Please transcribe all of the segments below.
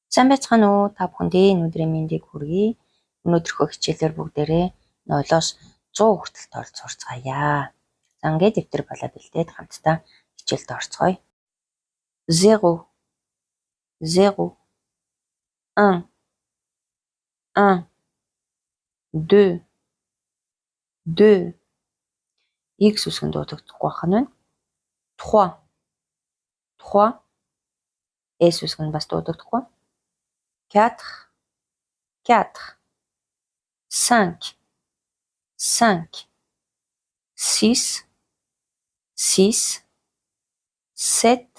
Сайн байцгаана уу? Та бүхэндээ өнөөдрийн мэндийг хүргэе. Өнөөдрийнхөө хичээлээр бүгдээрээ 0-оос 100 хүртэл тоолж сурцгаая. За ингээд дэвтэр болоод бэлдээд хамтдаа хичээлд орцгоё. 0 0 1 1 2 2 X үсгэнд дуудагдахгүй байх нь байна. 3 3 S үсгэнд бас дуудагдахгүй. 4 4 5 5 6 6 7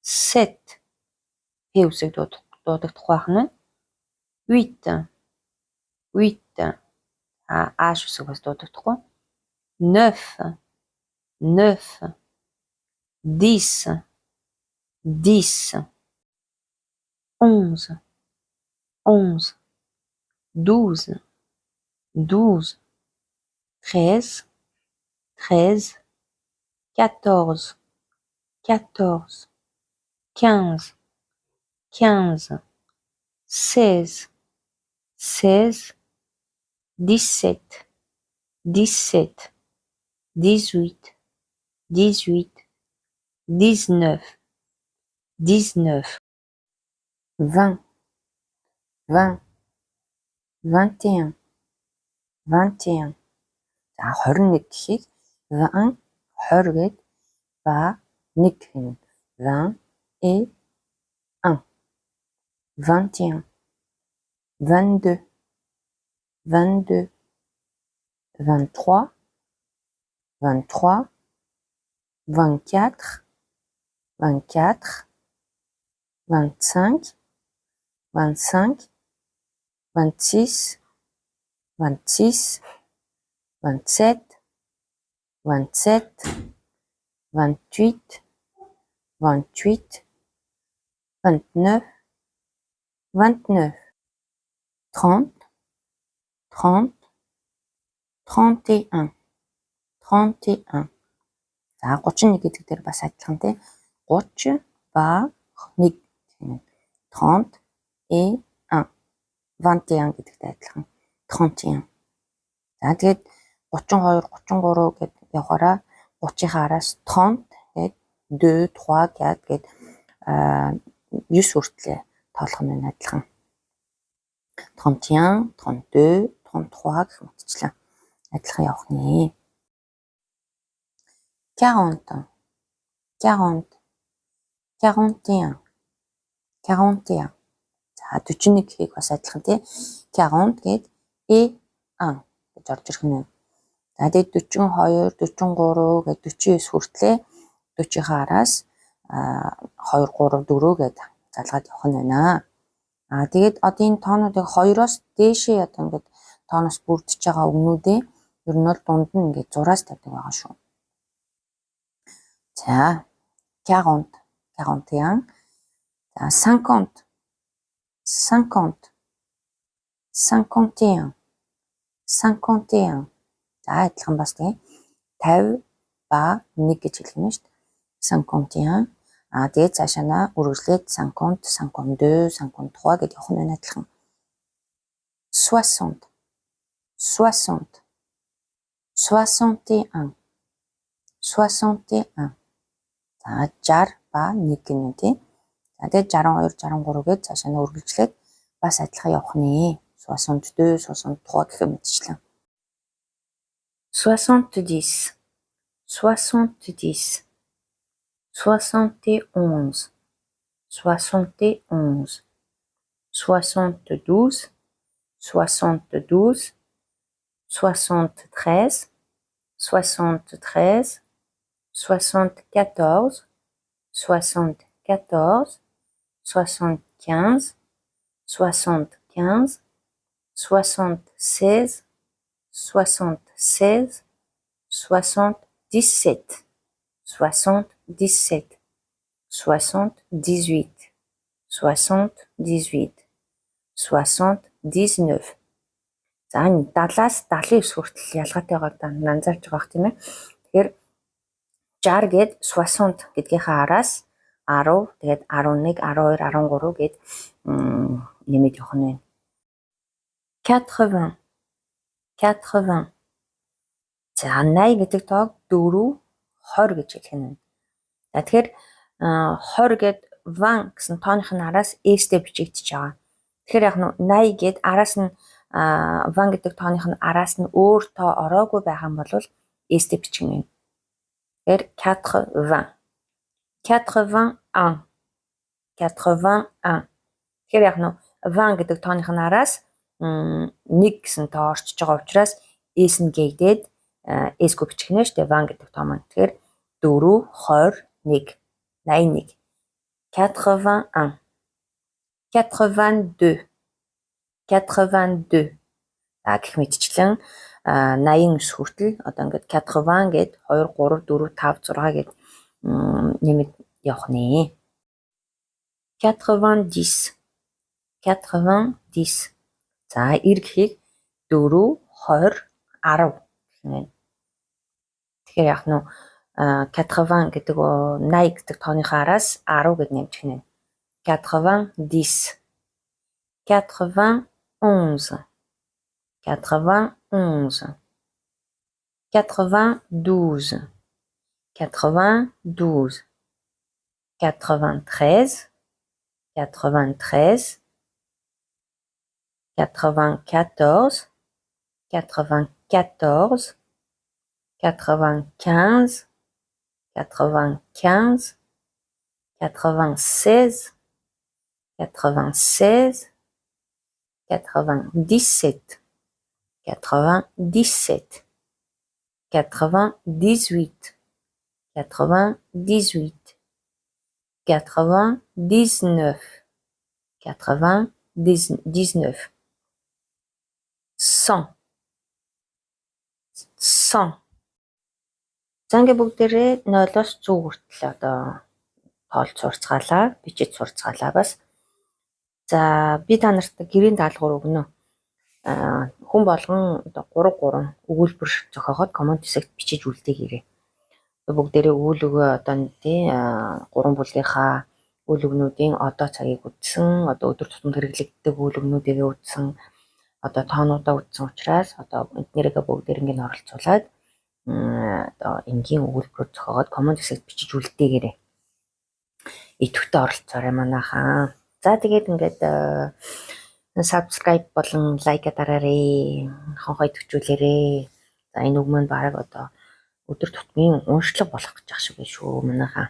7 P үсэг дуудагдахгүй байх нь байна. 8 8 H үсэг бас дуудагдахгүй. 9 9 10 10 11 11 12 12 13 13 14 14 15 15 16 16 17 17 18 18 19 19 20 20 21 21 За 21 гэхийг 20 20 гээд ба 1 гэх юм. 20 et 1 21 22 22 23 23 24 24 25 25 26 26 27 27 28 28 29 29 30 30 31 31 За 31 гэдэг дээр бас адилхан тий. 30 ба 1 30 et 1 21 гэдэгтэй адилхан. 31. За тэгээд 32 33 гэдэг явахаараа 30-ийнхаа араас 30 гээд 2 3 гээд 9 хүртлээ тоолох нь адилхан. 31, 32, 33 гэх мэтчлэн адилхан явах нэ. 40 40 41 41 За 41 гэхийг бас адилхан тий. 40 гээд et 1 гэж орж ирэх нь. За тэгээд 42, 43 гээд 49 хүртлээ 40-ийнхаа араас 2 3 4 гээд залгаад явах нь байна. Тэгээд одоо энэ тоонуудыг 2-оос дээшээ одоо ингээд тооноос бүрдэж байгаа өгнүүдээ ер нь бол дунд нь ингээд 6-аас тавьдаг байгаа шүү. За 40 41 За 50 50 51 51 За адилхан бас тийм 50 ба 1 гэж хэлэх юм шүү дээ. 51 тэгээд цаашаа үргэлжлээд 50 52 53 гэж явах нь адилхан. 60 60 61 61 За 60 ба 1 гэнэ тийм. За тэгээд 62 63 гэж цаашаа үргэлжлээд бас адилхан явах нэ. 62 63 гэх мэтчлэн. 70 70 71 71 72 72 73 73 74 74 75 75 76 76 77 77 78 78 79 За энэ 70-аас 79 хүртэл ялгаатайгаар анзаарч байгаа бох тийм ээ. Тэгэхээр 60 гээд 60 гэдгийнхаа араас 10, тэгээд 11, 12, 13 гэд нэмээд явах нь байна. 80, 80. За 80 гэдэг тоог 4, 20 гэж хэлэх нь байна. За тэгэхээр 20 гэд ван гэсэн тооныхын араас S-тэй бичигдэж байгаа. Тэгэхээр яг нь 80 гэд араас нь ван гэдэг тооных нь араас нь өөр тоо ороогүй байх юм бол S-тэй бичих юм. Тэгэхээр 80, 81, 81. Тэгэхээр яг нь ван гэдэг тооных нь араас 1 гэсэн тоо орчиж байгаа учраас S нь гээдээд S-гүй бичих нэ штэ ван гэдэг тоо маань. Тэгэхээр 4, 20, 1, 81. 81, 82, 82. За гэх мэтчлэн 89 хүртэл одоо ингээд 80 гээд 2, 3, 4, 5, 6 гээд нэмээд явах нэ. 90, 90. За 90 гэхийг 4, 20, 10 гэх юм байна. Тэгэхээр яг нь 80 гэдэг 80 гэдэг тооныхаа араас 10 гэд нэмчих нь. 90, 10, 91, 91, 92, 92, 93, 93, 93, 94, 94, 95, 95, 96, 96, 97, 97, 98, 98, 99, 99, 100, 100. За ингээд бүгдээрээ 0-оос 100 хүртэл одоо тоолж сурцгаалаа, бичиж сурцгаалаа бас. За би та нарт гэрийн даалгавар өгнө. Хүн болгон одоо 3 өгүүлбэр зохиогоод коммент хэсэгт бичиж үлдээгээрэй. Бүгдээрээ өгүүл өгөө одоо тий 3 бүлгийнхаа үйл өгнүүдийн одоо цагийг үтсэн, одоо өдөр тутамд хэрэглэгддэг үйл өгнүүдийг үтсэн, одоо тоонуудаа үтсэн учраас одоо эднэрийгээ бүгдээрээ оролцуулаад одоо энгийн өгүүлбэр зохиогоод коммент хэсэгт бичиж үлдээгээрэй. Идэвхтэй оролцоорой манайхаа. За тэгээд ингээд subscribe болон лайк дараарай. Хонхоо идэвхжүүлээрэй. За энэ үг маань баг одоо өдөр тутмын уншлага болох гэж ах шиг байна шүү манайхаа.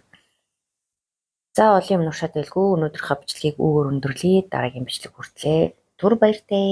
За олон юм уншаад байлгүй. Өнөөдрийнхөө бичлэгийг үүгээр өндөрлөе. Дараагийн бичлэг хүртлээр түр баяртай.